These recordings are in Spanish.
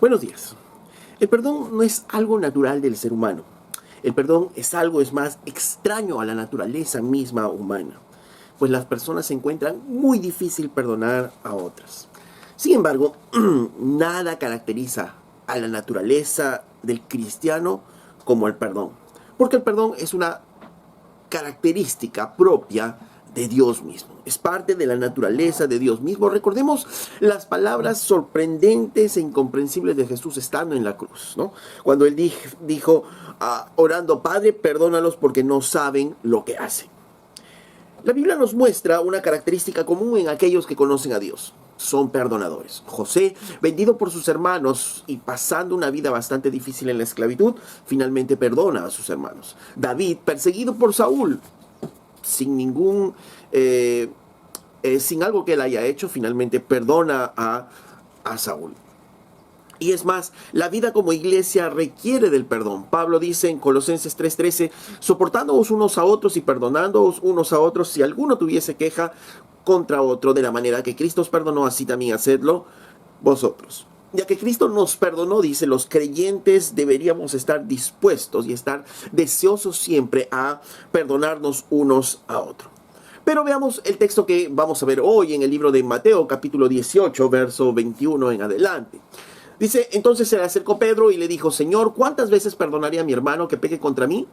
Buenos días. El perdón no es algo natural del ser humano. El perdón es más, extraño a la naturaleza misma humana, pues las personas se encuentran muy difícil perdonar a otras. Sin embargo, nada caracteriza a la naturaleza del cristiano como el perdón, porque el perdón es una característica propia de Dios mismo. Es parte de la naturaleza de Dios mismo. Recordemos las palabras sorprendentes e incomprensibles de Jesús estando en la cruz, ¿no? Cuando él dijo, orando, Padre, perdónalos porque no saben lo que hacen. La Biblia nos muestra una característica común en aquellos que conocen a Dios. Son perdonadores. José, vendido por sus hermanos y pasando una vida bastante difícil en la esclavitud, finalmente perdona a sus hermanos. David, perseguido por Saúl, sin algo que él haya hecho, finalmente perdona a Saúl. Y es más, la vida como iglesia requiere del perdón. Pablo dice en Colosenses 3:13, soportándoos unos a otros y perdonándoos unos a otros si alguno tuviese queja contra otro, de la manera que Cristo os perdonó, así también hacedlo vosotros. Ya que Cristo nos perdonó, dice, los creyentes deberíamos estar dispuestos y estar deseosos siempre a perdonarnos unos a otros. Pero veamos el texto que vamos a ver hoy en el libro de Mateo, capítulo 18, verso 21 en adelante. Dice, entonces se le acercó Pedro y le dijo, Señor, ¿cuántas veces perdonaré a mi hermano que peque contra mí?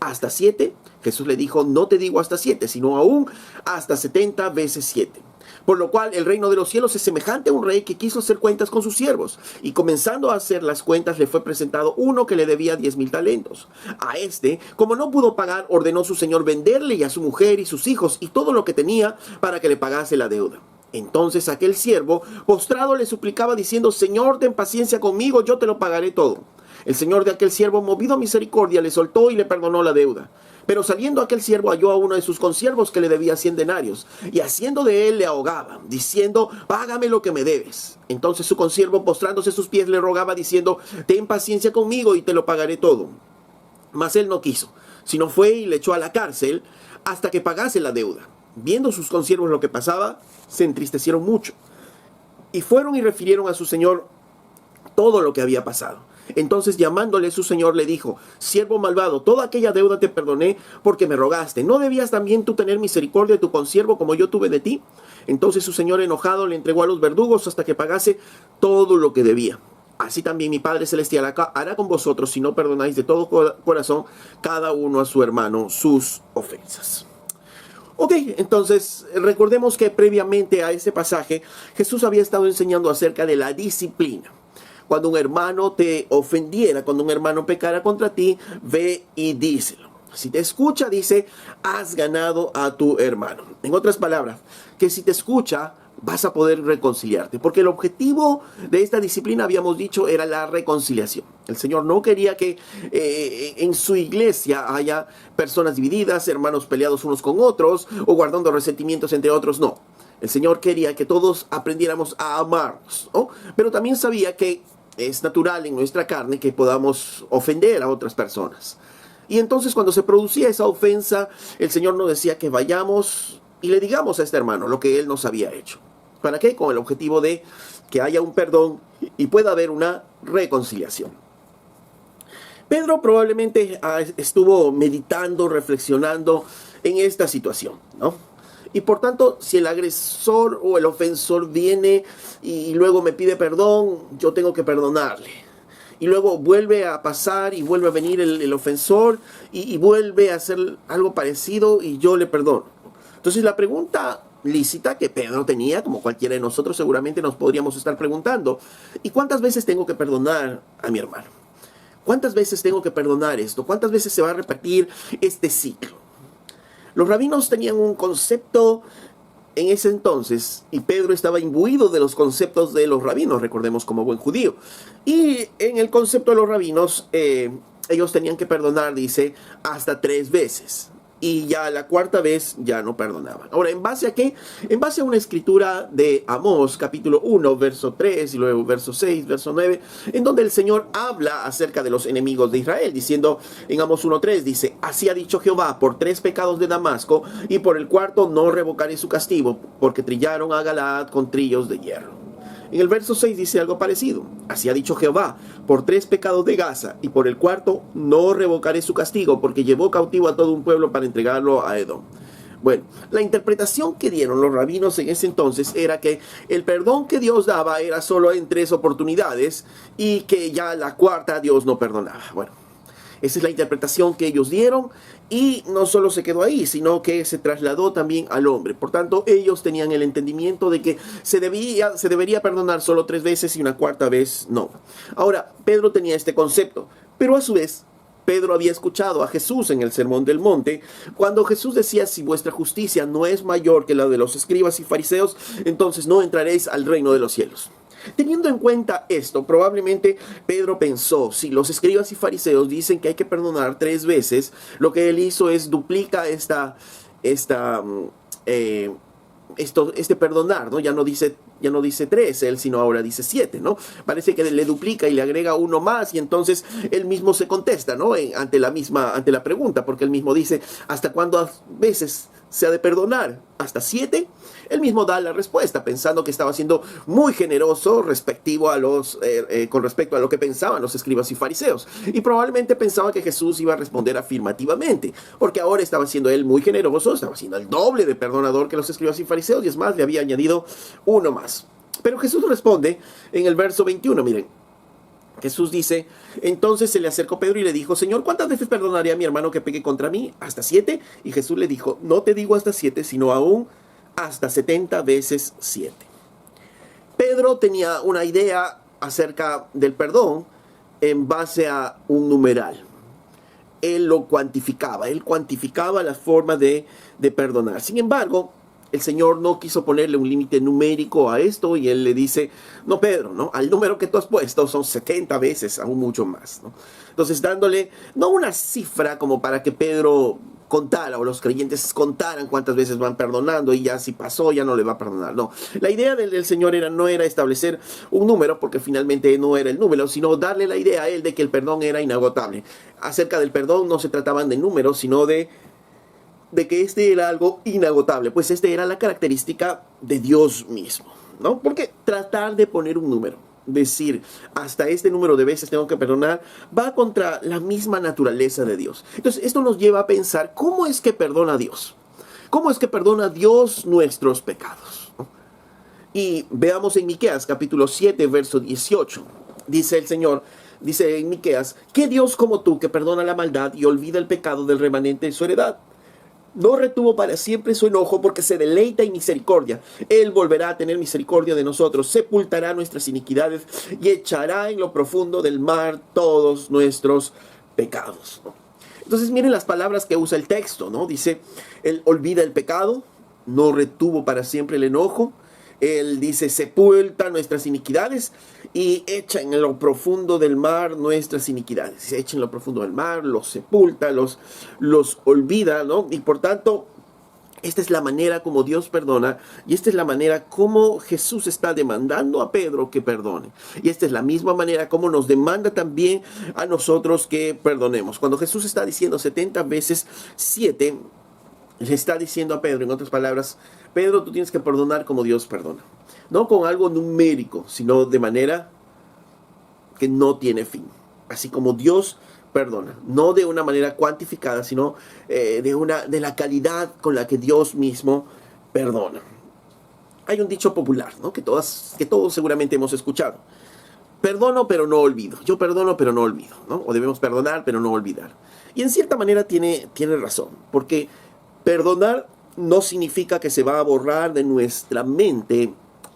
¿Hasta 7? Jesús le dijo, no te digo hasta 7, sino aún hasta 70 veces 7. Por lo cual el reino de los cielos es semejante a un rey que quiso hacer cuentas con sus siervos. Y comenzando a hacer las cuentas, le fue presentado uno que le debía 10,000 talentos. A este, como no pudo pagar, ordenó su señor venderle y a su mujer y sus hijos y todo lo que tenía para que le pagase la deuda. Entonces aquel siervo, postrado, le suplicaba diciendo, Señor, ten paciencia conmigo, yo te lo pagaré todo. El señor de aquel siervo, movido a misericordia, le soltó y le perdonó la deuda. Pero saliendo aquel siervo halló a uno de sus consiervos que le debía 100 denarios, y haciendo de él le ahogaba, diciendo, págame lo que me debes. Entonces su consiervo, postrándose a sus pies, le rogaba diciendo, ten paciencia conmigo y te lo pagaré todo. Mas él no quiso, sino fue y le echó a la cárcel hasta que pagase la deuda. Viendo sus consiervos lo que pasaba, se entristecieron mucho, y fueron y refirieron a su señor todo lo que había pasado. Entonces llamándole su señor le dijo, siervo malvado, toda aquella deuda te perdoné porque me rogaste. ¿No debías también tú tener misericordia de tu consiervo como yo tuve de ti? Entonces su señor enojado le entregó a los verdugos hasta que pagase todo lo que debía. Así también mi Padre Celestial hará con vosotros si no perdonáis de todo corazón cada uno a su hermano sus ofensas. Ok, entonces recordemos que previamente a este pasaje Jesús había estado enseñando acerca de la disciplina. Cuando un hermano te ofendiera, cuando un hermano pecara contra ti, ve y díselo. Si te escucha, dice, has ganado a tu hermano. En otras palabras, que si te escucha, vas a poder reconciliarte. Porque el objetivo de esta disciplina, habíamos dicho, era la reconciliación. El Señor no quería que en su iglesia haya personas divididas, hermanos peleados unos con otros, o guardando resentimientos entre otros, no. El Señor quería que todos aprendiéramos a amarnos, ¿no? Pero también sabía que es natural en nuestra carne que podamos ofender a otras personas. Y entonces cuando se producía esa ofensa, el Señor nos decía que vayamos y le digamos a este hermano lo que él nos había hecho. ¿Para qué? Con el objetivo de que haya un perdón y pueda haber una reconciliación. Pedro probablemente estuvo meditando, reflexionando en esta situación, ¿no? Y por tanto, si el agresor o el ofensor viene y luego me pide perdón, yo tengo que perdonarle. Y luego vuelve a pasar y vuelve a venir el ofensor y vuelve a hacer algo parecido y yo le perdono. Entonces la pregunta lícita que Pedro tenía, como cualquiera de nosotros seguramente nos podríamos estar preguntando, ¿y cuántas veces tengo que perdonar a mi hermano? ¿Cuántas veces tengo que perdonar esto? ¿Cuántas veces se va a repetir este ciclo? Los rabinos tenían un concepto en ese entonces, y Pedro estaba imbuido de los conceptos de los rabinos, recordemos, como buen judío. Y en el concepto de los rabinos, ellos tenían que perdonar, dice, hasta 3 veces. Y ya la 4ª vez ya no perdonaban. Ahora, ¿en base a qué? En base a una escritura de Amós, capítulo 1, verso 3, y luego verso 6, verso 9, en donde el Señor habla acerca de los enemigos de Israel, diciendo en Amós 1:3, dice, así ha dicho Jehová, por 3 pecados de Damasco, y por el 4º no revocaré su castigo, porque trillaron a Galaad con trillos de hierro. En el verso 6 dice algo parecido. Así ha dicho Jehová, por 3 pecados de Gaza, y por el cuarto no revocaré su castigo, porque llevó cautivo a todo un pueblo para entregarlo a Edom. Bueno, la interpretación que dieron los rabinos en ese entonces era que el perdón que Dios daba era solo en 3 oportunidades y que ya la cuarta Dios no perdonaba. Bueno, esa es la interpretación que ellos dieron y no solo se quedó ahí, sino que se trasladó también al hombre. Por tanto, ellos tenían el entendimiento de que se debería perdonar solo 3 veces y una cuarta vez no. Ahora, Pedro tenía este concepto, pero a su vez Pedro había escuchado a Jesús en el Sermón del Monte, cuando Jesús decía: si vuestra justicia no es mayor que la de los escribas y fariseos, entonces no entraréis al reino de los cielos. Teniendo en cuenta esto, probablemente Pedro pensó: si los escribas y fariseos dicen que hay que perdonar 3 veces, lo que él hizo es duplica este perdonar, ¿no? Ya no dice 3 él, sino ahora dice 7, ¿no? Parece que le duplica y le agrega uno más, y entonces él mismo se contesta, ¿no? Ante la pregunta, porque él mismo dice: ¿hasta cuántas veces se ha de perdonar? ¿Hasta 7? Él mismo da la respuesta, pensando que estaba siendo muy generoso con respecto a lo que pensaban los escribas y fariseos. Y probablemente pensaba que Jesús iba a responder afirmativamente, porque ahora estaba siendo él muy generoso, estaba siendo el doble de perdonador que los escribas y fariseos, y es más, le había añadido uno más. Pero Jesús responde en el verso 21, miren. Jesús dice: entonces se le acercó Pedro y le dijo: Señor, ¿cuántas veces perdonaré a mi hermano que peque contra mí? ¿Hasta 7? Y Jesús le dijo: no te digo hasta 7, sino aún hasta 70 veces 7. Pedro tenía una idea acerca del perdón en base a un numeral. Él cuantificaba la forma de perdonar. Sin embargo, el Señor no quiso ponerle un límite numérico a esto, y él le dice: no, Pedro, ¿no? Al número que tú has puesto son 70 veces, aún mucho más, ¿no? Entonces, dándole no una cifra como para que Pedro contara, o los creyentes contaran cuántas veces van perdonando, y ya si pasó ya no le va a perdonar. No, la idea del Señor no era establecer un número, porque finalmente no era el número, sino darle la idea a él de que el perdón era inagotable. Acerca del perdón no se trataban de números, sino de que este era algo inagotable, pues este era la característica de Dios mismo, ¿no? Porque tratar de poner un número, decir hasta este número de veces tengo que perdonar, va contra la misma naturaleza de Dios. Entonces esto nos lleva a pensar: ¿cómo es que perdona Dios? ¿Cómo es que perdona Dios nuestros pecados? Y veamos en Miqueas capítulo 7 verso 18. Dice el Señor, dice en Miqueas: ¿qué Dios como tú, que perdona la maldad y olvida el pecado del remanente de su heredad? No retuvo para siempre su enojo, porque se deleita en misericordia. Él volverá a tener misericordia de nosotros, sepultará nuestras iniquidades y echará en lo profundo del mar todos nuestros pecados. Entonces miren las palabras que usa el texto, ¿no? Dice: él olvida el pecado, no retuvo para siempre el enojo. Él dice: sepulta nuestras iniquidades y echa en lo profundo del mar nuestras iniquidades. Se echa en lo profundo del mar, los sepulta, los olvida, ¿no? Y por tanto, esta es la manera como Dios perdona, y esta es la manera como Jesús está demandando a Pedro que perdone. Y esta es la misma manera como nos demanda también a nosotros que perdonemos. Cuando Jesús está diciendo 70 veces 7, le está diciendo a Pedro, en otras palabras: Pedro, tú tienes que perdonar como Dios perdona. No con algo numérico, sino de manera que no tiene fin. Así como Dios perdona. No de una manera cuantificada, sino de la calidad con la que Dios mismo perdona. Hay un dicho popular, ¿no? que todos seguramente hemos escuchado: perdono pero no olvido. Yo perdono pero no olvido, ¿no? O debemos perdonar pero no olvidar. Y en cierta manera tiene razón, porque perdonar no significa que se va a borrar de nuestra mente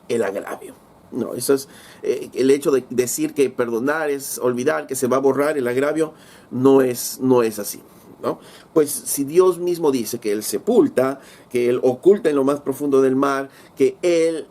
el agravio. No, eso es el hecho de decir que perdonar es olvidar, que se va a borrar el agravio, no es así, ¿no? Pues si Dios mismo dice que Él sepulta, que Él oculta en lo más profundo del mar, que Él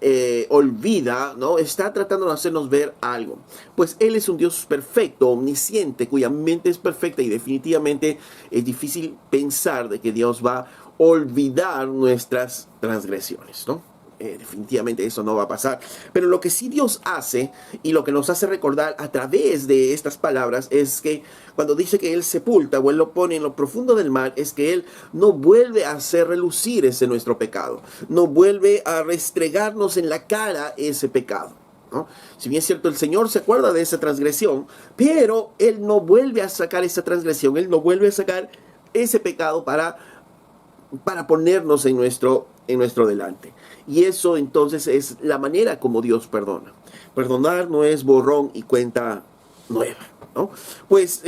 olvida, ¿no? Está tratando de hacernos ver algo. Pues Él es un Dios perfecto, omnisciente, cuya mente es perfecta, y definitivamente es difícil pensar de que Dios va a olvidar nuestras transgresiones, ¿no? Definitivamente eso no va a pasar. Pero lo que sí Dios hace, y lo que nos hace recordar a través de estas palabras, es que cuando dice que Él sepulta, o Él lo pone en lo profundo del mar, es que Él no vuelve a hacer relucir ese nuestro pecado, no vuelve a restregarnos en la cara ese pecado. ¿no? Si bien es cierto, el Señor se acuerda de esa transgresión, pero Él no vuelve a sacar esa transgresión, Él no vuelve a sacar ese pecado para ponernos en nuestro delante. Y eso entonces es la manera como Dios perdona. Perdonar no es borrón y cuenta nueva, ¿no? Pues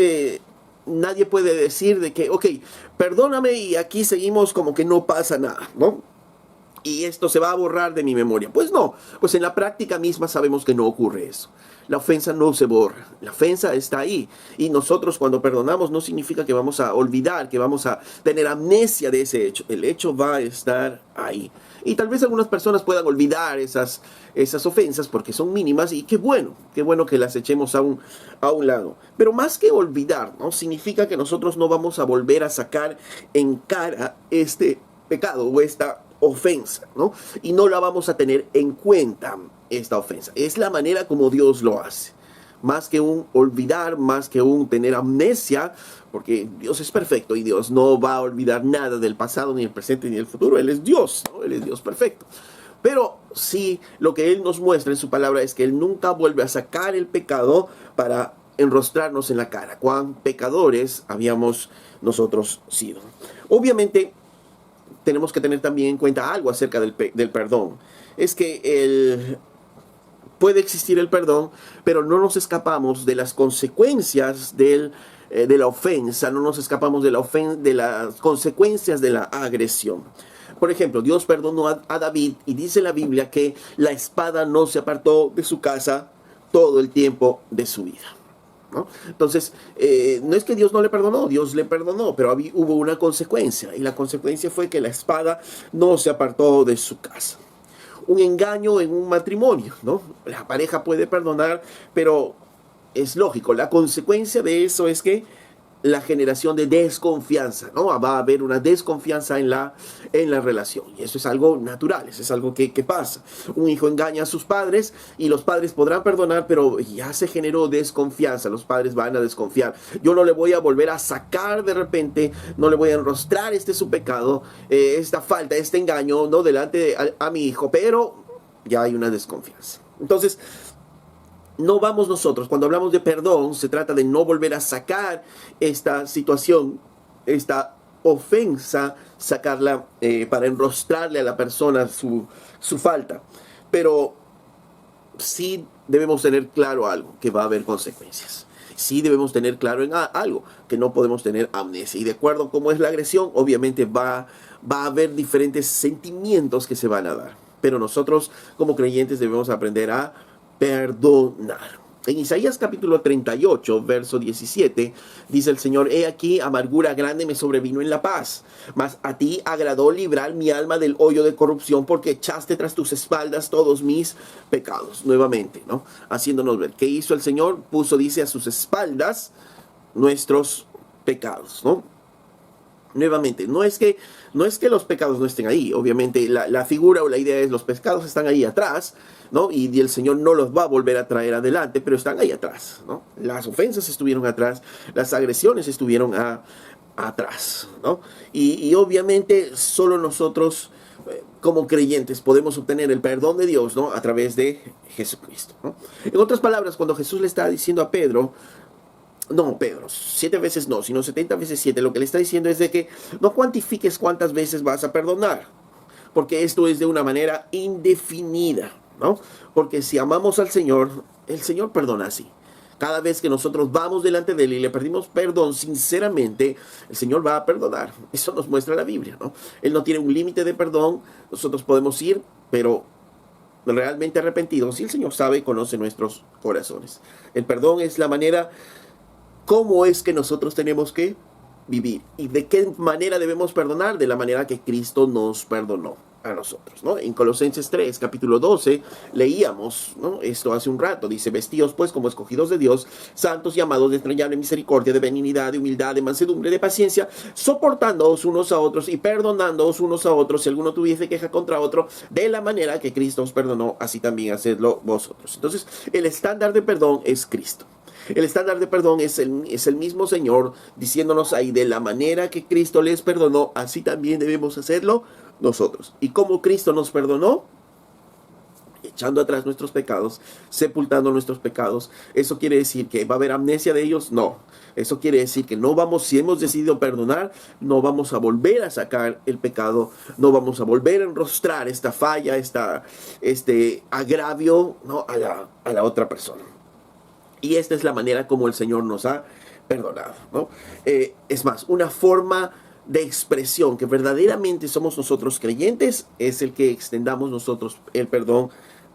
nadie puede decir de que, ok, perdóname y aquí seguimos como que no pasa nada, ¿no? Y esto se va a borrar de mi memoria. Pues no, pues en la práctica misma sabemos que no ocurre eso. La ofensa no se borra, la ofensa está ahí. Y nosotros cuando perdonamos no significa que vamos a olvidar, que vamos a tener amnesia de ese hecho. El hecho va a estar ahí. Y tal vez algunas personas puedan olvidar esas ofensas porque son mínimas y qué bueno que las echemos a un lado. Pero más que olvidar, ¿no? Significa que nosotros no vamos a volver a sacar en cara este pecado o esta ofensa, ¿no? Y no la vamos a tener en cuenta, esta ofensa. Es la manera como Dios lo hace. Más que un olvidar, más que un tener amnesia, porque Dios es perfecto y Dios no va a olvidar nada del pasado, ni el presente, ni el futuro. Él es Dios, ¿no? Él es Dios perfecto. Pero sí, lo que Él nos muestra en su palabra es que Él nunca vuelve a sacar el pecado para enrostrarnos en la cara. Cuán pecadores habíamos nosotros sido. Obviamente, tenemos que tener también en cuenta algo acerca del perdón. Es que puede existir el perdón, pero no nos escapamos de las consecuencias de la ofensa, no nos escapamos de las consecuencias de la agresión. Por ejemplo, Dios perdonó a David y dice la Biblia que la espada no se apartó de su casa todo el tiempo de su vida, ¿no? Entonces, no es que Dios no le perdonó, Dios le perdonó, pero hubo una consecuencia, y la consecuencia fue que la espada no se apartó de su casa. Un engaño en un matrimonio, ¿no? La pareja puede perdonar, pero es lógico, la consecuencia de eso es que la generación de desconfianza, ¿no? Va a haber una desconfianza en la relación. Y eso es algo natural, eso es algo que pasa. Un hijo engaña a sus padres y los padres podrán perdonar, pero ya se generó desconfianza. Los padres van a desconfiar. Yo no le voy a volver a sacar de repente, no le voy a enrostrar su pecado, esta falta, este engaño, ¿no? Delante a mi hijo, pero ya hay una desconfianza. Entonces, no vamos nosotros, cuando hablamos de perdón, se trata de no volver a sacar esta situación, esta ofensa, sacarla para enrostrarle a la persona su falta. Pero sí debemos tener claro algo, que va a haber consecuencias. Sí debemos tener claro en algo, que no podemos tener amnesia. Y de acuerdo a cómo es la agresión, obviamente va a haber diferentes sentimientos que se van a dar. Pero nosotros como creyentes debemos aprender a perdonar. En Isaías capítulo 38, verso 17, dice el Señor: he aquí, amargura grande me sobrevino en la paz, mas a ti agradó librar mi alma del hoyo de corrupción, porque echaste tras tus espaldas todos mis pecados. Nuevamente, ¿no? Haciéndonos ver, ¿qué hizo el Señor? Puso, dice, a sus espaldas nuestros pecados, ¿no? Nuevamente, no es que los pecados no estén ahí. Obviamente la figura o la idea es los pecados están ahí atrás, ¿no? Y el Señor no los va a volver a traer adelante, pero están ahí atrás, ¿no? Las ofensas estuvieron atrás, las agresiones estuvieron atrás, ¿no? Y obviamente solo nosotros como creyentes podemos obtener el perdón de Dios, ¿no? A través de Jesucristo, ¿no? En otras palabras, cuando Jesús le está diciendo a Pedro, no, Pedro, 7 veces no, sino 70 veces 7. Lo que le está diciendo es de que no cuantifiques cuántas veces vas a perdonar, porque esto es de una manera indefinida, ¿no? Porque si amamos al Señor, el Señor perdona así. Cada vez que nosotros vamos delante de Él y le pedimos perdón sinceramente, el Señor va a perdonar. Eso nos muestra la Biblia, ¿no? Él no tiene un límite de perdón. Nosotros podemos ir, pero realmente arrepentidos, y el Señor sabe y conoce nuestros corazones. El perdón es la manera cómo es que nosotros tenemos que vivir. ¿Y de qué manera debemos perdonar? De la manera que Cristo nos perdonó a nosotros, ¿no? En Colosenses 3, capítulo 12, leíamos, ¿no? Esto hace un rato. Dice: vestíos pues como escogidos de Dios, santos y amados, de entrañable misericordia, de benignidad, de humildad, de mansedumbre, de paciencia, soportándoos unos a otros y perdonándoos unos a otros si alguno tuviese queja contra otro, de la manera que Cristo os perdonó, así también hacedlo vosotros. Entonces, el estándar de perdón es Cristo. El estándar de perdón es el mismo Señor diciéndonos ahí: de la manera que Cristo les perdonó, así también debemos hacerlo nosotros. ¿Y cómo Cristo nos perdonó? echando atrás nuestros pecados, sepultando nuestros pecados. ¿Eso quiere decir que va a haber amnesia de ellos? No. Eso quiere decir que no vamos, si hemos decidido perdonar, no vamos a volver a sacar el pecado, no vamos a volver a enrostrar esta falla, este agravio, ¿no?, a la otra persona. Y esta es la manera como el Señor nos ha perdonado, ¿no? Es más, una forma de expresión que verdaderamente somos nosotros creyentes es el que extendamos nosotros el perdón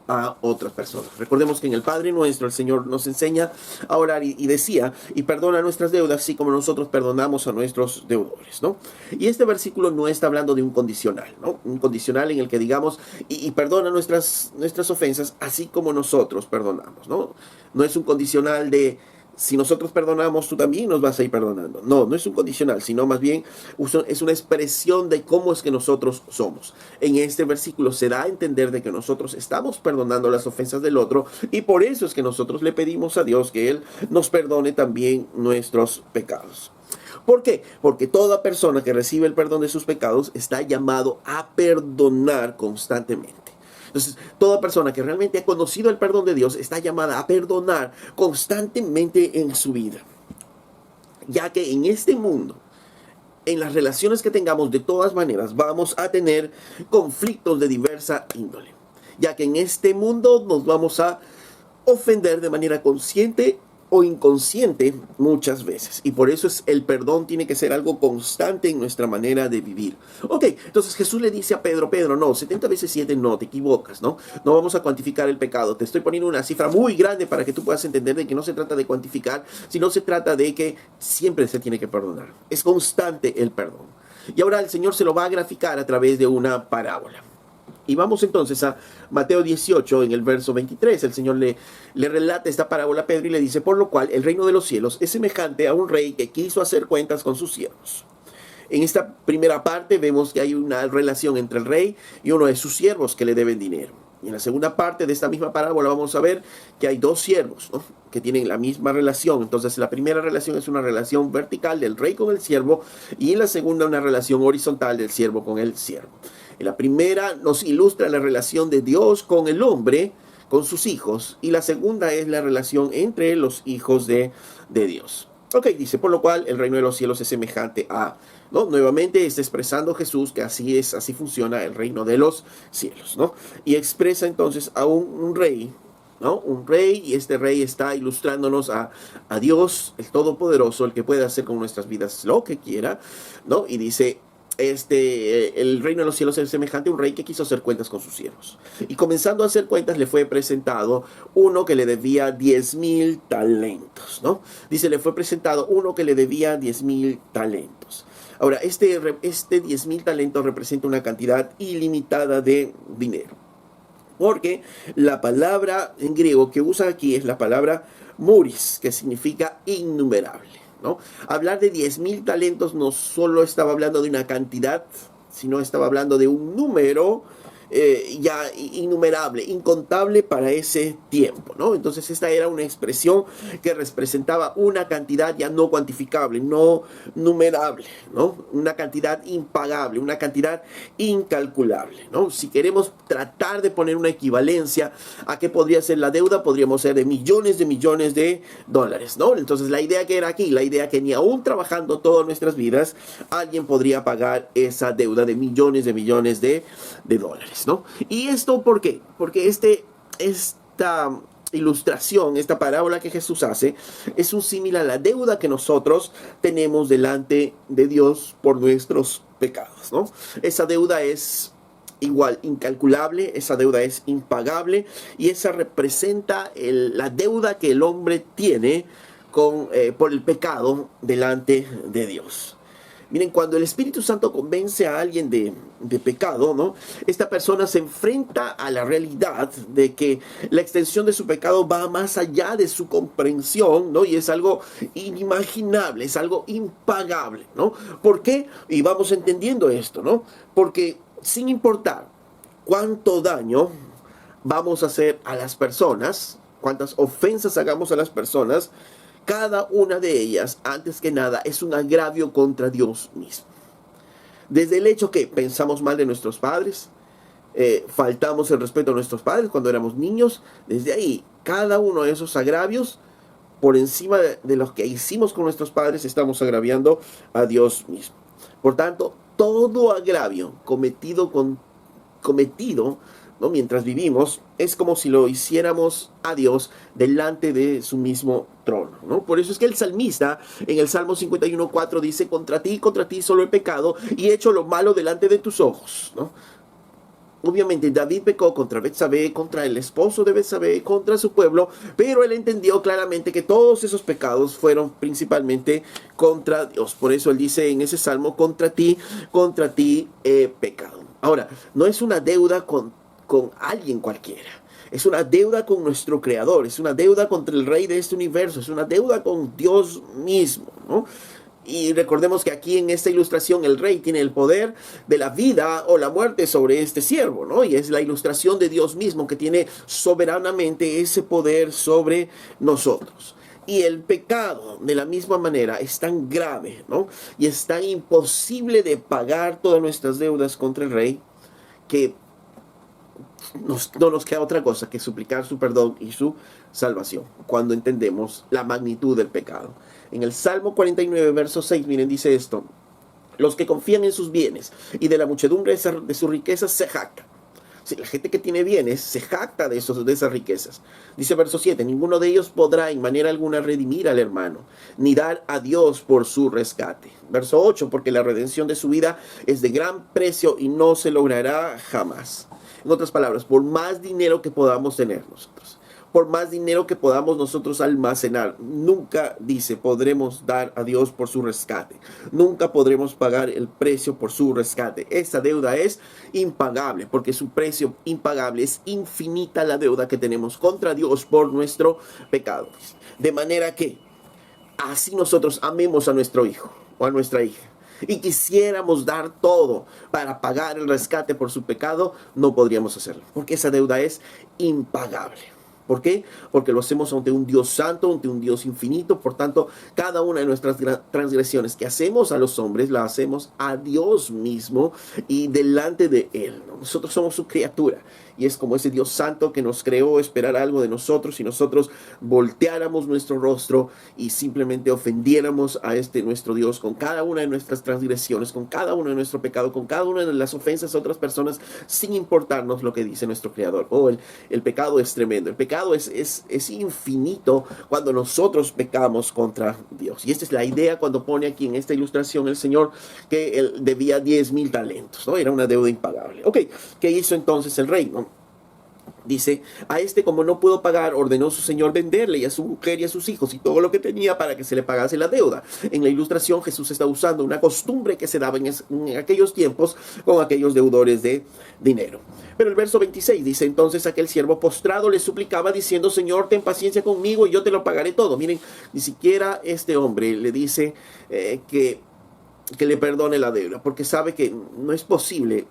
a otras personas. Recordemos que en el Padre Nuestro el Señor nos enseña a orar y decía, y perdona nuestras deudas así como nosotros perdonamos a nuestros deudores, ¿no? Y este versículo no está hablando de un condicional, ¿no? Un condicional en el que digamos, y perdona nuestras ofensas así como nosotros perdonamos, ¿no? No es un condicional de, si nosotros perdonamos, tú también nos vas a ir perdonando. No, no es un condicional, sino más bien es una expresión de cómo es que nosotros somos. En este versículo se da a entender de que nosotros estamos perdonando las ofensas del otro, y por eso es que nosotros le pedimos a Dios que Él nos perdone también nuestros pecados. ¿Por qué? Porque toda persona que recibe el perdón de sus pecados está llamado a perdonar constantemente. Entonces, toda persona que realmente ha conocido el perdón de Dios está llamada a perdonar constantemente en su vida. Ya que en este mundo, en las relaciones que tengamos, de todas maneras, vamos a tener conflictos de diversa índole. Ya que en este mundo nos vamos a ofender de manera consciente o inconsciente muchas veces, y por eso el perdón tiene que ser algo constante en nuestra manera de vivir. Ok, entonces Jesús le dice a Pedro, no, 70 veces 7 no, te equivocas, ¿no? No vamos a cuantificar el pecado. Te estoy poniendo una cifra muy grande para que tú puedas entender de que no se trata de cuantificar, sino se trata de que siempre se tiene que perdonar. Es constante el perdón. Y ahora el Señor se lo va a graficar a través de una parábola. Y vamos entonces a Mateo 18, en el verso 23. El Señor le relata esta parábola a Pedro y le dice, por lo cual el reino de los cielos es semejante a un rey que quiso hacer cuentas con sus siervos. En esta primera parte vemos que hay una relación entre el rey y uno de sus siervos que le deben dinero. Y en la segunda parte de esta misma parábola vamos a ver que hay dos siervos, ¿no?, que tienen la misma relación. Entonces la primera relación es una relación vertical del rey con el siervo, y en la segunda una relación horizontal del siervo con el siervo. En la primera nos ilustra la relación de Dios con el hombre, con sus hijos, y la segunda es la relación entre los hijos de Dios. Ok, dice, por lo cual el reino de los cielos es semejante a, ¿no? Nuevamente está expresando Jesús que así es, así funciona el reino de los cielos, ¿no? Y expresa entonces a un rey, ¿no? Un rey, y este rey está ilustrándonos a Dios, el Todopoderoso, el que puede hacer con nuestras vidas lo que quiera, ¿no? Y dice, el reino de los cielos es semejante a un rey que quiso hacer cuentas con sus siervos. Y comenzando a hacer cuentas, le fue presentado uno que le debía 10,000 talentos, ¿no? Dice, le fue presentado uno que le debía 10,000 talentos. Ahora, este 10,000 talentos representa una cantidad ilimitada de dinero. Porque la palabra en griego que usa aquí es la palabra muris, que significa innumerable, ¿no? Hablar de 10,000 talentos no solo estaba hablando de una cantidad, sino estaba hablando de un número ya innumerable, incontable para ese tiempo, ¿no? Entonces esta era una expresión que representaba una cantidad ya no cuantificable, no numerable, ¿no? Una cantidad impagable, una cantidad incalculable, ¿no? Si queremos tratar de poner una equivalencia a qué podría ser la deuda, podríamos ser de millones de dólares, ¿no? Entonces la idea que era aquí, la idea que ni aún trabajando todas nuestras vidas, alguien podría pagar esa deuda de millones de dólares, ¿no? ¿Y esto por qué? Porque esta ilustración, esta parábola que Jesús hace, es un símil a la deuda que nosotros tenemos delante de Dios por nuestros pecados, ¿no? Esa deuda es igual incalculable, esa deuda es impagable, y esa representa la deuda que el hombre tiene por el pecado delante de Dios. Miren, cuando el Espíritu Santo convence a alguien de pecado, ¿no?, esta persona se enfrenta a la realidad de que la extensión de su pecado va más allá de su comprensión, ¿no? Y es algo inimaginable, es algo impagable, ¿no? ¿Por qué? Y vamos entendiendo esto, ¿no? Porque sin importar cuánto daño vamos a hacer a las personas, cuántas ofensas hagamos a las personas, cada una de ellas, antes que nada, es un agravio contra Dios mismo. Desde el hecho que pensamos mal de nuestros padres, faltamos el respeto a nuestros padres cuando éramos niños. Desde ahí, cada uno de esos agravios, por encima de los que hicimos con nuestros padres, estamos agraviando a Dios mismo. Por tanto, todo agravio cometido, ¿no?, mientras vivimos, es como si lo hiciéramos a Dios delante de su mismo trono, ¿no? Por eso es que el salmista en el Salmo 51:4 dice: contra ti solo he pecado y he hecho lo malo delante de tus ojos, ¿no? Obviamente David pecó contra Betsabé, contra el esposo de Betsabé, contra su pueblo, pero él entendió claramente que todos esos pecados fueron principalmente contra Dios. Por eso él dice en ese salmo: contra ti he pecado. Ahora, no es una deuda con alguien cualquiera. Es una deuda con nuestro Creador, es una deuda contra el Rey de este universo, es una deuda con Dios mismo, ¿no? Y recordemos que aquí en esta ilustración el rey tiene el poder de la vida o la muerte sobre este siervo, ¿no? Y es la ilustración de Dios mismo que tiene soberanamente ese poder sobre nosotros. Y el pecado, de la misma manera, es tan grave, ¿no?, y es tan imposible de pagar todas nuestras deudas contra el rey, que no nos queda otra cosa que suplicar su perdón y su salvación cuando entendemos la magnitud del pecado. En el Salmo 49, verso 6, miren, dice esto: los que confían en sus bienes y de la muchedumbre de sus riquezas se jactan. Sí, la gente que tiene bienes se jacta de esas riquezas. Dice verso 7: ninguno de ellos podrá en manera alguna redimir al hermano, ni dar a Dios por su rescate. Verso 8: porque la redención de su vida es de gran precio y no se logrará jamás. En otras palabras, por más dinero que podamos tener nosotros, por más dinero que podamos nosotros almacenar, nunca, dice, podremos dar a Dios por su rescate. Nunca podremos pagar el precio por su rescate. Esa deuda es impagable, porque su precio impagable es infinita la deuda que tenemos contra Dios por nuestro pecado. De manera que así nosotros amemos a nuestro hijo o a nuestra hija y quisiéramos dar todo para pagar el rescate por su pecado, no podríamos hacerlo, porque esa deuda es impagable. ¿Por qué? Porque lo hacemos ante un Dios santo, ante un Dios infinito. Por tanto, cada una de nuestras transgresiones que hacemos a los hombres, la hacemos a Dios mismo y delante de Él, ¿no? Nosotros somos su criatura y es como ese Dios santo que nos creó esperar algo de nosotros, y nosotros volteáramos nuestro rostro y simplemente ofendiéramos a nuestro Dios con cada una de nuestras transgresiones, con cada uno de nuestro pecado, con cada una de las ofensas a otras personas, sin importarnos lo que dice nuestro Creador. El pecado es tremendo. El pecado es infinito cuando nosotros pecamos contra Dios. Y esta es la idea cuando pone aquí en esta ilustración el Señor que él debía 10,000 talentos, ¿no? Era una deuda impagable. Ok, ¿qué hizo entonces el rey, no? Dice: a como no pudo pagar, ordenó su señor venderle y a su mujer y a sus hijos y todo lo que tenía para que se le pagase la deuda. En la ilustración Jesús está usando una costumbre que se daba en aquellos tiempos con aquellos deudores de dinero. Pero el verso 26 dice: entonces aquel siervo postrado le suplicaba diciendo: Señor, ten paciencia conmigo y yo te lo pagaré todo. Miren, ni siquiera este hombre le dice que le perdone la deuda, porque sabe que no es posible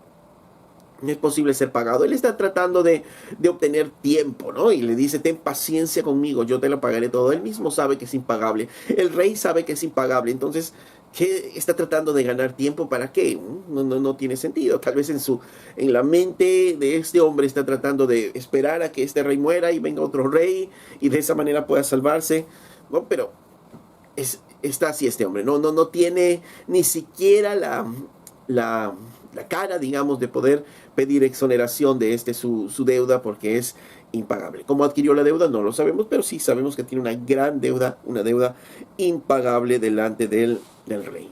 ser pagado. Él está tratando de obtener tiempo, ¿no? Y le dice: ten paciencia conmigo, yo te lo pagaré todo. Él mismo sabe que es impagable. El rey sabe que es impagable. Entonces, ¿qué está tratando de ganar tiempo? ¿Para qué? No tiene sentido. Tal vez en la mente de este hombre está tratando de esperar a que este rey muera y venga otro rey y de esa manera pueda salvarse, ¿no? Pero está así este hombre. No tiene ni siquiera la cara, digamos, de poder pedir exoneración de su deuda, porque es impagable. ¿Cómo adquirió la deuda? No lo sabemos, pero sí sabemos que tiene una gran deuda, una deuda impagable delante del rey.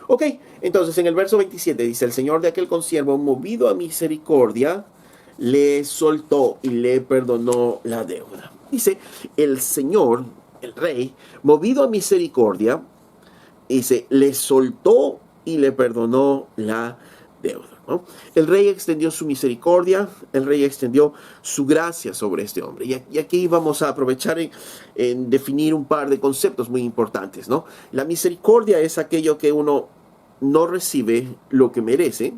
Ok, entonces en el verso 27 dice: el señor de aquel consiervo, movido a misericordia, le soltó y le perdonó la deuda. Dice el señor, el rey, movido a misericordia, dice, le soltó y le perdonó la deuda, ¿no? El rey extendió su misericordia, el rey extendió su gracia sobre este hombre. Y aquí vamos a aprovechar en definir un par de conceptos muy importantes, ¿no? La misericordia es aquello que uno no recibe lo que merece,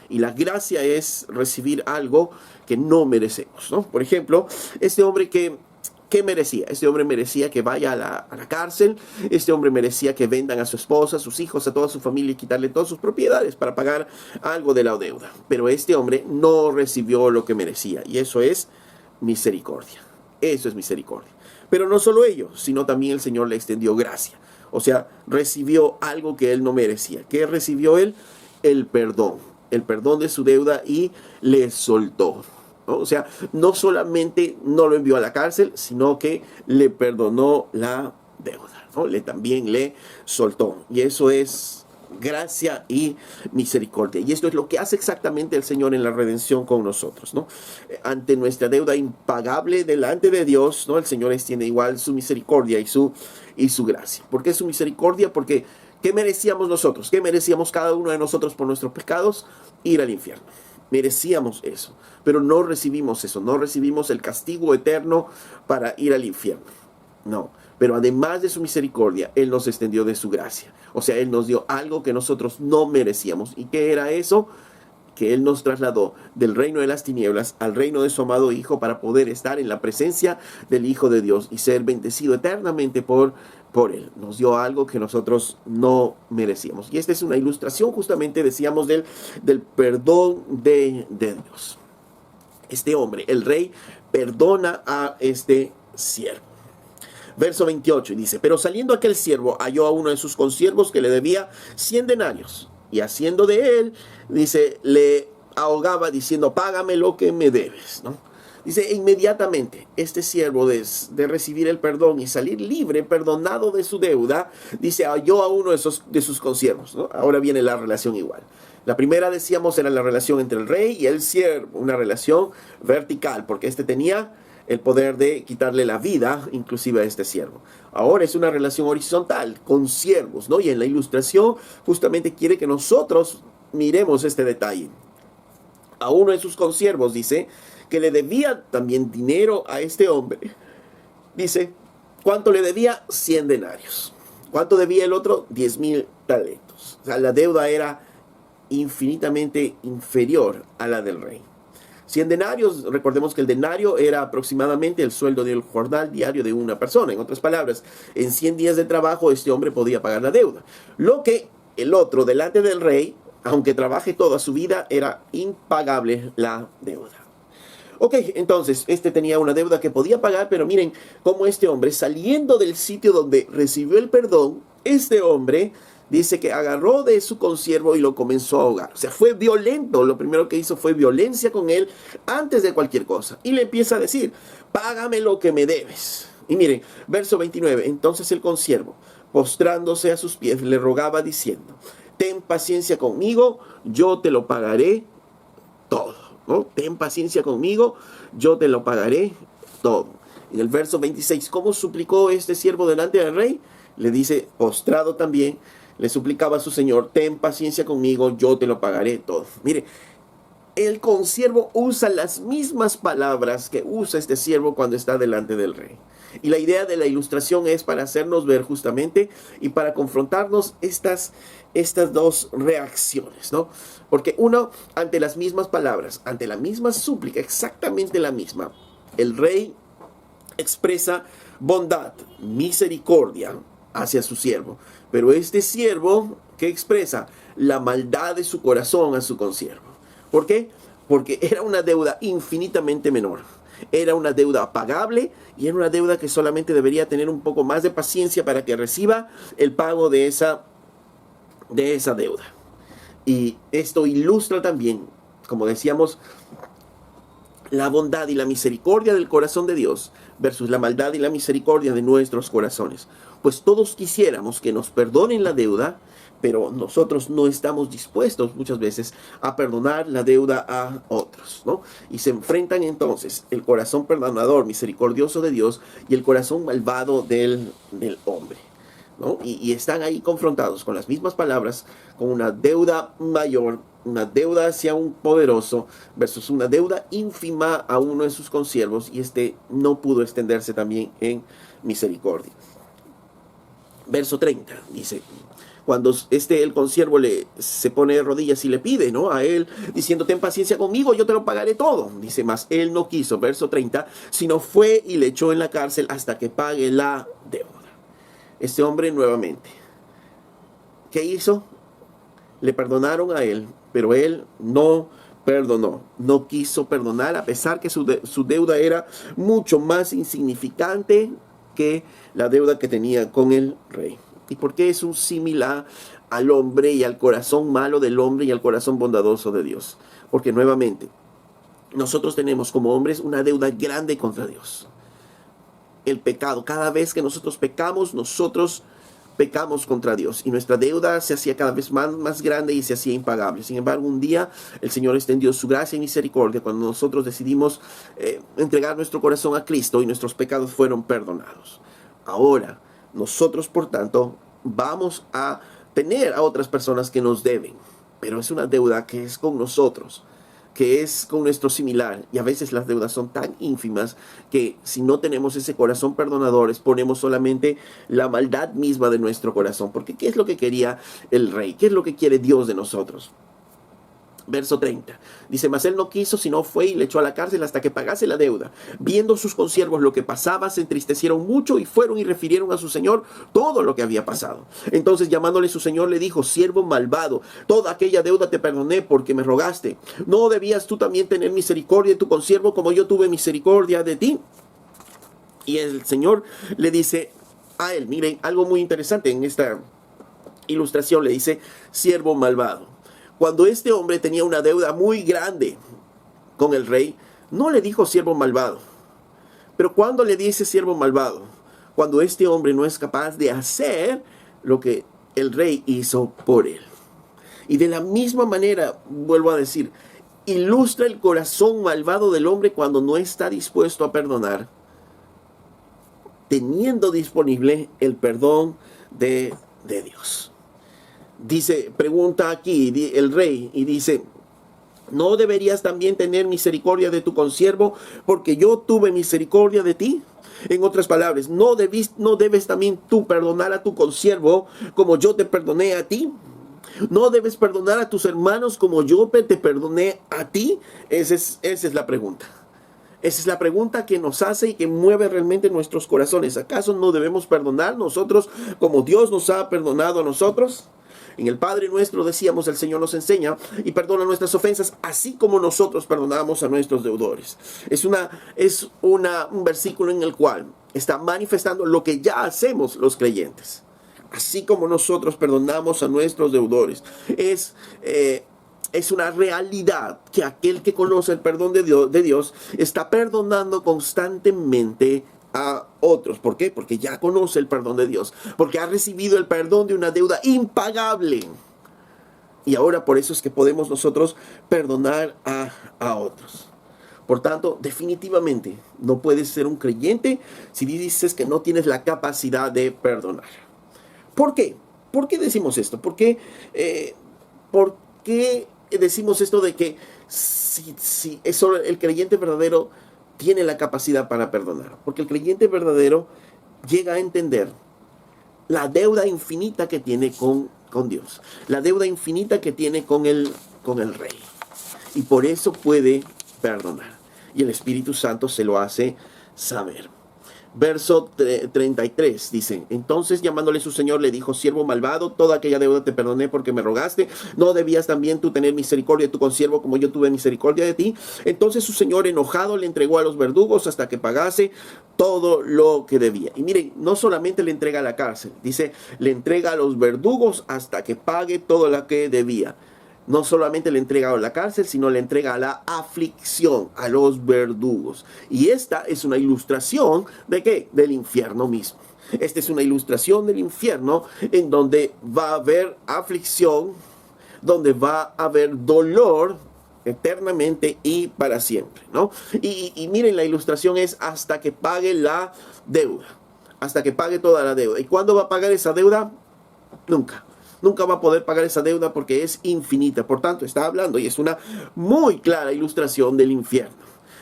y la gracia es recibir algo que no merecemos, ¿no? Por ejemplo, este hombre que ¿Qué merecía? Este hombre merecía que vaya a la cárcel, este hombre merecía que vendan a su esposa, a sus hijos, a toda su familia y quitarle todas sus propiedades para pagar algo de la deuda. Pero este hombre no recibió lo que merecía y eso es misericordia. Eso es misericordia. Pero no solo ello, sino también el Señor le extendió gracia. O sea, recibió algo que él no merecía. ¿Qué recibió él? El perdón de su deuda y le soltó, ¿no? O sea, no solamente no lo envió a la cárcel, sino que le perdonó la deuda, ¿no? También le soltó. Y eso es gracia y misericordia. Y esto es lo que hace exactamente el Señor en la redención con nosotros, ¿no? Ante nuestra deuda impagable delante de Dios, ¿no? El Señor extiende igual su misericordia y su gracia. ¿Por qué su misericordia? Porque ¿qué merecíamos nosotros? ¿Qué merecíamos cada uno de nosotros por nuestros pecados? Ir al infierno. Merecíamos eso, pero no recibimos eso, no recibimos el castigo eterno para ir al infierno. No, pero además de su misericordia, Él nos extendió de su gracia. O sea, Él nos dio algo que nosotros no merecíamos. ¿Y qué era eso? Que Él nos trasladó del reino de las tinieblas al reino de su amado Hijo para poder estar en la presencia del Hijo de Dios y ser bendecido eternamente por Él. Nos dio algo que nosotros no merecíamos. Y esta es una ilustración, justamente decíamos, del perdón de Dios. Este hombre, el rey, perdona a este siervo. Verso 28 dice: pero saliendo aquel siervo halló a uno de sus consiervos que le debía 100 denarios. Y haciendo de él, dice, le ahogaba diciendo: págame lo que me debes, ¿no? Dice, inmediatamente este siervo de recibir el perdón y salir libre, perdonado de su deuda, dice, halló a uno de sus consiervos, ¿no? Ahora viene la relación igual. La primera, decíamos, era la relación entre el rey y el siervo, una relación vertical, porque este tenía el poder de quitarle la vida, inclusive a este siervo. Ahora es una relación horizontal, con siervos, ¿no? Y en la ilustración justamente quiere que nosotros miremos este detalle. A uno de sus consiervos, dice, que le debía también dinero a este hombre. Dice, ¿cuánto le debía? 100 denarios. ¿Cuánto debía el otro? 10,000 talentos. O sea, la deuda era infinitamente inferior a la del rey. 100 denarios, recordemos que el denario era aproximadamente el sueldo del jornal diario de una persona. En otras palabras, en 100 días de trabajo este hombre podía pagar la deuda. Lo que el otro, delante del rey, aunque trabaje toda su vida, era impagable la deuda. Ok, entonces, este tenía una deuda que podía pagar, pero miren cómo este hombre, saliendo del sitio donde recibió el perdón, este hombre dice que agarró de su consiervo y lo comenzó a ahogar. O sea, fue violento. Lo primero que hizo fue violencia con él antes de cualquier cosa. Y le empieza a decir, págame lo que me debes. Y miren, verso 29. Entonces el consiervo, postrándose a sus pies, le rogaba diciendo, ten paciencia conmigo, yo te lo pagaré todo, ¿no? Ten paciencia conmigo, yo te lo pagaré todo. En el verso 26, ¿cómo suplicó este siervo delante del rey? Le dice, postrado también, le suplicaba a su señor, ten paciencia conmigo, yo te lo pagaré todo. Mire, el consiervo usa las mismas palabras que usa este siervo cuando está delante del rey. Y la idea de la ilustración es para hacernos ver justamente y para confrontarnos estas dos reacciones, ¿no? Porque uno, ante las mismas palabras, ante la misma súplica, exactamente la misma, el rey expresa bondad, misericordia hacia su siervo. Pero este siervo, ¿qué expresa? La maldad de su corazón a su consiervo. ¿Por qué? Porque era una deuda infinitamente menor. Era una deuda pagable y era una deuda que solamente debería tener un poco más de paciencia para que reciba el pago de esa deuda. Y esto ilustra también, como decíamos, la bondad y la misericordia del corazón de Dios versus la maldad y la misericordia de nuestros corazones. Pues todos quisiéramos que nos perdonen la deuda, pero nosotros no estamos dispuestos muchas veces a perdonar la deuda a otros, ¿no? Y se enfrentan entonces el corazón perdonador, misericordioso de Dios y el corazón malvado del hombre, ¿no? Y están ahí confrontados con las mismas palabras, con una deuda mayor, una deuda hacia un poderoso versus una deuda ínfima a uno de sus consiervos, y este no pudo extenderse también en misericordia. Verso 30 dice, cuando el consiervo se pone de rodillas y le pide, ¿no?, a él, diciendo: ten paciencia conmigo, yo te lo pagaré todo. Dice: mas él no quiso, verso 30, sino fue y le echó en la cárcel hasta que pague la deuda. Este hombre nuevamente, ¿qué hizo? Le perdonaron a él, pero él no perdonó, no quiso perdonar, a pesar que su deuda era mucho más insignificante que la deuda que tenía con el rey. ¿Y por qué es un símil al hombre y al corazón malo del hombre y al corazón bondadoso de Dios? Porque nuevamente, nosotros tenemos como hombres una deuda grande contra Dios. El pecado, cada vez que nosotros pecamos contra Dios, y nuestra deuda se hacía cada vez más grande y se hacía impagable. Sin embargo, un día el Señor extendió su gracia y misericordia cuando nosotros decidimos entregar nuestro corazón a Cristo, y nuestros pecados fueron perdonados. Ahora, nosotros, por tanto, vamos a tener a otras personas que nos deben, pero es una deuda que es con nosotros, que es con nuestro similar, y a veces las deudas son tan ínfimas que si no tenemos ese corazón perdonador, exponemos solamente la maldad misma de nuestro corazón. Porque ¿qué es lo que quería el rey? ¿Qué es lo que quiere Dios de nosotros? Verso 30, dice: mas él no quiso, sino fue y le echó a la cárcel hasta que pagase la deuda. Viendo sus consiervos lo que pasaba, se entristecieron mucho y fueron y refirieron a su señor todo lo que había pasado. Entonces, llamándole su señor, le dijo: siervo malvado, toda aquella deuda te perdoné porque me rogaste. ¿No debías tú también tener misericordia de tu consiervo como yo tuve misericordia de ti? Y el Señor le dice a él, miren, algo muy interesante en esta ilustración, le dice: siervo malvado. Cuando este hombre tenía una deuda muy grande con el rey, no le dijo siervo malvado. Pero cuando le dice siervo malvado, cuando este hombre no es capaz de hacer lo que el rey hizo por él. Y de la misma manera, vuelvo a decir, ilustra el corazón malvado del hombre cuando no está dispuesto a perdonar, teniendo disponible el perdón de Dios. Dice, pregunta aquí el rey y dice: ¿no deberías también tener misericordia de tu consiervo porque yo tuve misericordia de ti? En otras palabras, ¿no debes también tú perdonar a tu consiervo como yo te perdoné a ti? ¿No debes perdonar a tus hermanos como yo te perdoné a ti? Esa es la pregunta. Esa es la pregunta que nos hace y que mueve realmente nuestros corazones. ¿Acaso no debemos perdonar nosotros como Dios nos ha perdonado a nosotros? En el Padre Nuestro, decíamos, el Señor nos enseña: y perdona nuestras ofensas, así como nosotros perdonamos a nuestros deudores. Es un versículo en el cual está manifestando lo que ya hacemos los creyentes. Así como nosotros perdonamos a nuestros deudores. Es una realidad que aquel que conoce el perdón de Dios está perdonando constantemente a otros. ¿Por qué? Porque ya conoce el perdón de Dios, porque ha recibido el perdón de una deuda impagable, y ahora por eso es que podemos nosotros perdonar a otros. Por tanto, definitivamente no puedes ser un creyente si dices que no tienes la capacidad de perdonar. ¿Por qué? ¿Por qué decimos esto? ¿Por qué decimos esto de que si es solo el creyente verdadero tiene la capacidad para perdonar? Porque el creyente verdadero llega a entender la deuda infinita que tiene con Dios, la deuda infinita que tiene con el Rey, y por eso puede perdonar, y el Espíritu Santo se lo hace saber. Verso 33 dice: entonces llamándole su señor le dijo: siervo malvado, toda aquella deuda te perdoné porque me rogaste. ¿No debías también tú tener misericordia de tu consiervo como yo tuve misericordia de ti? Entonces su señor, enojado, le entregó a los verdugos hasta que pagase todo lo que debía. Y miren, no solamente le entrega a la cárcel, dice, le entrega a los verdugos hasta que pague todo lo que debía. No solamente le entrega a la cárcel, sino le entrega a la aflicción, a los verdugos. Y esta es una ilustración ¿de qué? Del infierno mismo. Esta es una ilustración del infierno en donde va a haber aflicción, donde va a haber dolor eternamente y para siempre, ¿no? Y miren, la ilustración es hasta que pague la deuda, hasta que pague toda la deuda. ¿Y cuándo va a pagar esa deuda? Nunca va a poder pagar esa deuda porque es infinita. Por tanto, está hablando, y es una muy clara ilustración del infierno,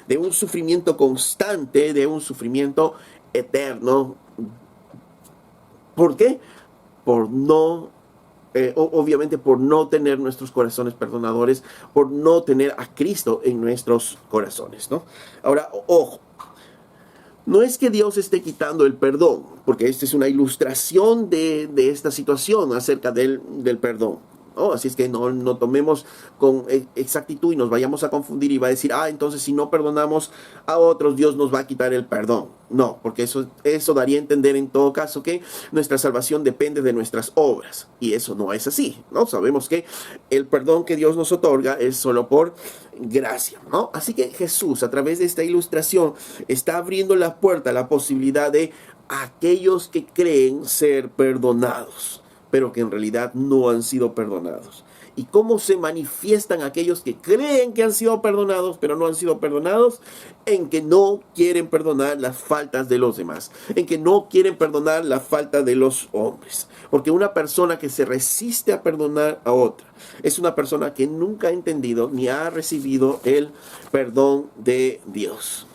de un sufrimiento constante, de un sufrimiento eterno. ¿Por qué? Por no obviamente por no tener nuestros corazones perdonadores, por no tener a Cristo en nuestros corazones, ¿no? Ahora, ojo, no es que Dios esté quitando el perdón, porque esta es una ilustración de esta situación acerca del perdón. ¿No? Así es que no tomemos con exactitud y nos vayamos a confundir y va a decir, entonces si no perdonamos a otros, Dios nos va a quitar el perdón. No, porque eso daría a entender en todo caso que nuestra salvación depende de nuestras obras. Y eso no es así, ¿no? Sabemos que el perdón que Dios nos otorga es solo por gracia, ¿no? Así que Jesús, a través de esta ilustración, está abriendo la puerta a la posibilidad de aquellos que creen ser perdonados, pero que en realidad no han sido perdonados. ¿Y cómo se manifiestan aquellos que creen que han sido perdonados, pero no han sido perdonados? En que no quieren perdonar las faltas de los demás, en que no quieren perdonar la falta de los hombres. Porque una persona que se resiste a perdonar a otra es una persona que nunca ha entendido ni ha recibido el perdón de Dios.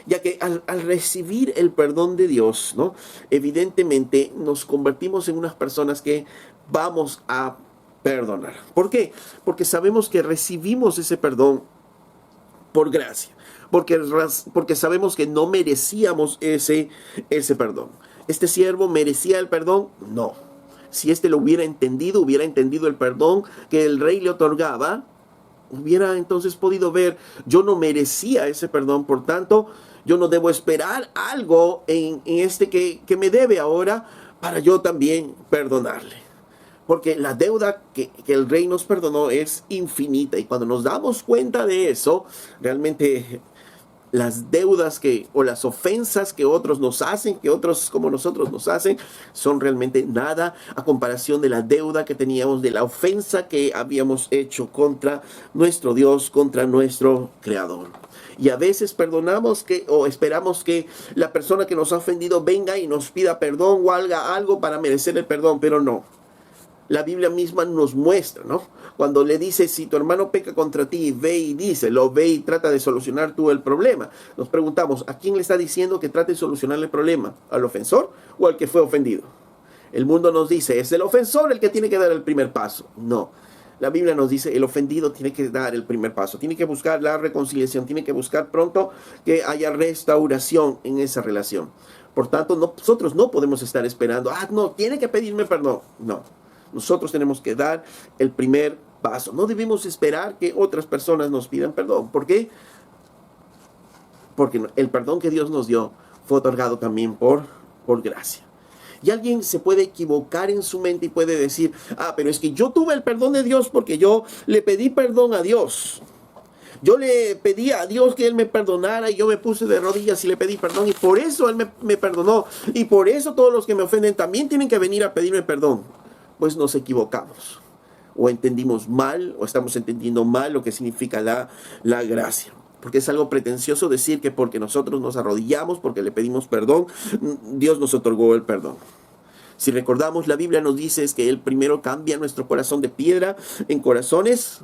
Ya que al recibir el perdón de Dios, ¿no? Evidentemente nos convertimos en unas personas que vamos a perdonar. ¿Por qué? Porque sabemos que recibimos ese perdón por gracia. Porque sabemos que no merecíamos ese perdón. ¿Este siervo merecía el perdón? No. Si éste lo hubiera entendido el perdón que el rey le otorgaba, hubiera entonces podido ver, yo no merecía ese perdón, por tanto, yo no debo esperar algo en este que me debe ahora para yo también perdonarle. Porque la deuda que el rey nos perdonó es infinita. Y cuando nos damos cuenta de eso, realmente las deudas o las ofensas que otros nos hacen, que otros como nosotros nos hacen, son realmente nada a comparación de la deuda que teníamos, de la ofensa que habíamos hecho contra nuestro Dios, contra nuestro Creador. Y a veces perdonamos o esperamos que la persona que nos ha ofendido venga y nos pida perdón o haga algo para merecer el perdón, pero no. La Biblia misma nos muestra, ¿no? Cuando le dice, si tu hermano peca contra ti, ve y trata de solucionar tú el problema. Nos preguntamos, ¿a quién le está diciendo que trate de solucionar el problema? ¿Al ofensor o al que fue ofendido? El mundo nos dice, es el ofensor el que tiene que dar el primer paso. No. La Biblia nos dice, el ofendido tiene que dar el primer paso, tiene que buscar la reconciliación, tiene que buscar pronto que haya restauración en esa relación. Por tanto, nosotros no podemos estar esperando, no, tiene que pedirme perdón. No. Nosotros tenemos que dar el primer paso. No debemos esperar que otras personas nos pidan perdón. ¿Por qué? Porque el perdón que Dios nos dio fue otorgado también por gracia. Y alguien se puede equivocar en su mente y puede decir, pero es que yo tuve el perdón de Dios porque yo le pedí perdón a Dios. Yo le pedí a Dios que Él me perdonara y yo me puse de rodillas y le pedí perdón y por eso Él me perdonó. Y por eso todos los que me ofenden también tienen que venir a pedirme perdón. Pues nos equivocamos, o entendimos mal, o estamos entendiendo mal lo que significa la gracia. Porque es algo pretencioso decir que porque nosotros nos arrodillamos, porque le pedimos perdón, Dios nos otorgó el perdón. Si recordamos, la Biblia nos dice es que Él primero cambia nuestro corazón de piedra en corazones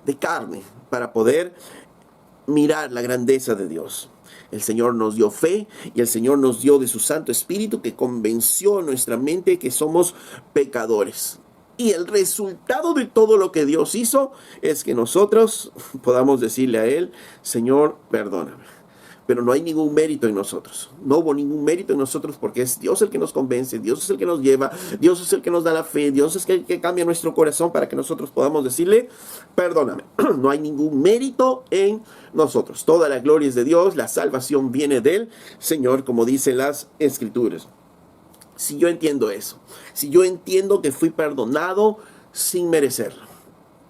de carne, para poder mirar la grandeza de Dios. El Señor nos dio fe y el Señor nos dio de su Santo Espíritu que convenció a nuestra mente que somos pecadores. Y el resultado de todo lo que Dios hizo es que nosotros podamos decirle a Él, Señor, perdóname. Pero no hay ningún mérito en nosotros. No hubo ningún mérito en nosotros porque es Dios el que nos convence, Dios es el que nos lleva, Dios es el que nos da la fe, Dios es el que cambia nuestro corazón para que nosotros podamos decirle, perdóname. No hay ningún mérito en nosotros. Toda la gloria es de Dios, la salvación viene del Señor, como dicen las Escrituras. Si yo entiendo eso, si yo entiendo que fui perdonado sin merecerlo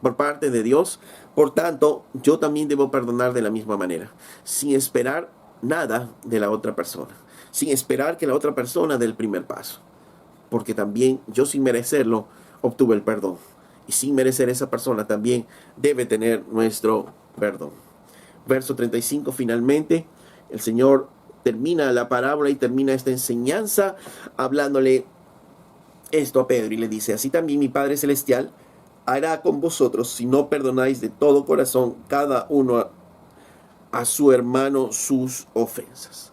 por parte de Dios, por tanto, yo también debo perdonar de la misma manera, sin esperar nada de la otra persona, sin esperar que la otra persona dé el primer paso, porque también yo sin merecerlo obtuve el perdón, y sin merecer esa persona también debe tener nuestro perdón. Verso 35, finalmente, el Señor termina la parábola y termina esta enseñanza hablándole esto a Pedro y le dice, así también mi Padre Celestial hará con vosotros si no perdonáis de todo corazón cada uno a su hermano sus ofensas.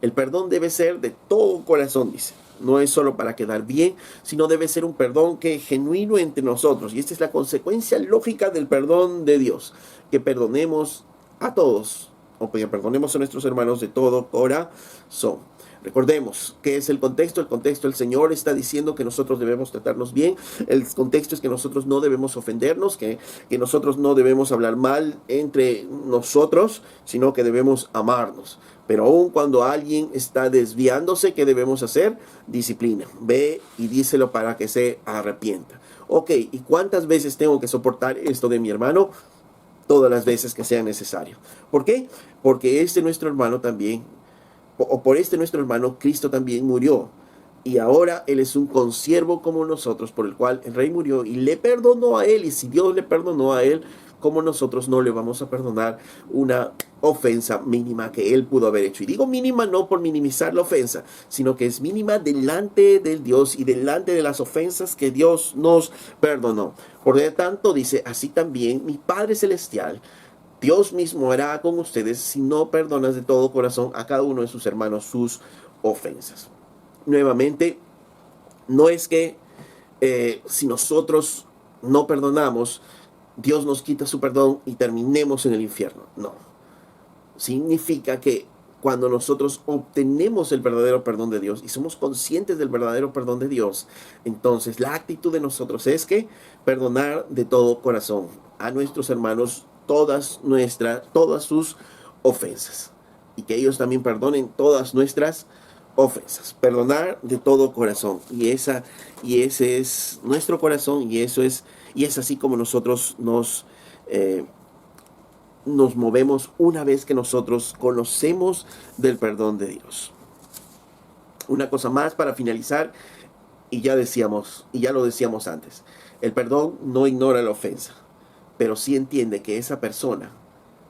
El perdón debe ser de todo corazón, dice. No es solo para quedar bien, sino debe ser un perdón que es genuino entre nosotros. Y esta es la consecuencia lógica del perdón de Dios. Que perdonemos a todos, o que perdonemos a nuestros hermanos de todo corazón. Recordemos, ¿qué es el contexto? El contexto, el Señor está diciendo que nosotros debemos tratarnos bien. El contexto es que nosotros no debemos ofendernos, que nosotros no debemos hablar mal entre nosotros, sino que debemos amarnos. Pero aun cuando alguien está desviándose, ¿qué debemos hacer? Disciplina. Ve y díselo para que se arrepienta. Ok, ¿y cuántas veces tengo que soportar esto de mi hermano? Todas las veces que sea necesario. ¿Por qué? Porque nuestro hermano también, por nuestro hermano, Cristo también murió. Y ahora Él es un consiervo como nosotros, por el cual el Rey murió y le perdonó a Él. Y si Dios le perdonó a Él, ¿cómo nosotros no le vamos a perdonar una ofensa mínima que Él pudo haber hecho? Y digo mínima no por minimizar la ofensa, sino que es mínima delante del Dios y delante de las ofensas que Dios nos perdonó. Por lo tanto, dice, así también mi Padre Celestial, Dios mismo hará con ustedes si no perdonas de todo corazón a cada uno de sus hermanos sus ofensas. Nuevamente, no es que si nosotros no perdonamos, Dios nos quita su perdón y terminemos en el infierno. No. Significa que cuando nosotros obtenemos el verdadero perdón de Dios y somos conscientes del verdadero perdón de Dios, entonces la actitud de nosotros es que perdonar de todo corazón a nuestros hermanos todas sus ofensas, y que ellos también perdonen todas nuestras ofensas. Perdonar de todo corazón, y ese es nuestro corazón, y es así como nosotros nos movemos una vez que nosotros conocemos del perdón de Dios. Una cosa más para finalizar, y ya lo decíamos antes, el perdón no ignora la ofensa, pero sí entiende que esa persona,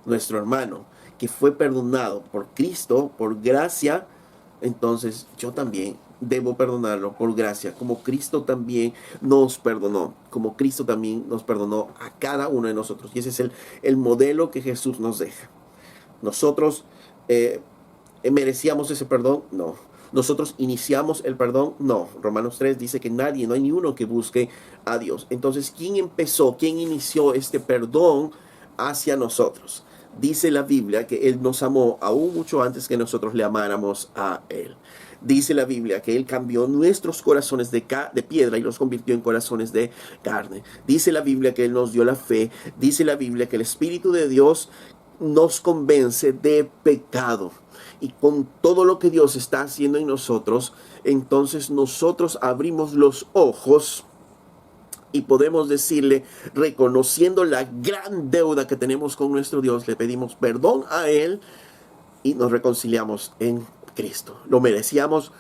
nuestro hermano, que fue perdonado por Cristo, por gracia, entonces yo también debo perdonarlo por gracia, como Cristo también nos perdonó, como Cristo también nos perdonó a cada uno de nosotros. Y ese es el modelo que Jesús nos deja. ¿Nosotros merecíamos ese perdón? No. ¿Nosotros iniciamos el perdón? No. Romanos 3 dice que no hay ni uno que busque a Dios. Entonces, ¿quién inició este perdón hacia nosotros? Dice la Biblia que Él nos amó aún mucho antes que nosotros le amáramos a Él. Dice la Biblia que Él cambió nuestros corazones de piedra y los convirtió en corazones de carne. Dice la Biblia que Él nos dio la fe. Dice la Biblia que el Espíritu de Dios nos convence de pecado. Y con todo lo que Dios está haciendo en nosotros, entonces nosotros abrimos los ojos y podemos decirle, reconociendo la gran deuda que tenemos con nuestro Dios, le pedimos perdón a Él y nos reconciliamos en Cristo. ¿Lo merecíamos?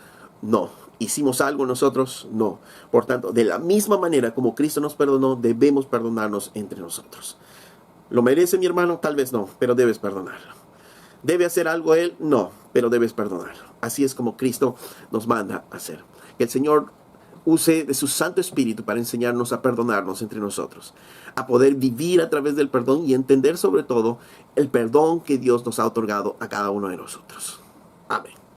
No. ¿Hicimos algo nosotros? No. Por tanto, de la misma manera como Cristo nos perdonó, debemos perdonarnos entre nosotros. ¿Lo merece mi hermano? Tal vez no, pero debes perdonarlo. ¿Debe hacer algo Él? No, pero debes perdonarlo. Así es como Cristo nos manda a hacer. Que el Señor use de su Santo Espíritu para enseñarnos a perdonarnos entre nosotros, a poder vivir a través del perdón y entender sobre todo el perdón que Dios nos ha otorgado a cada uno de nosotros. Amén.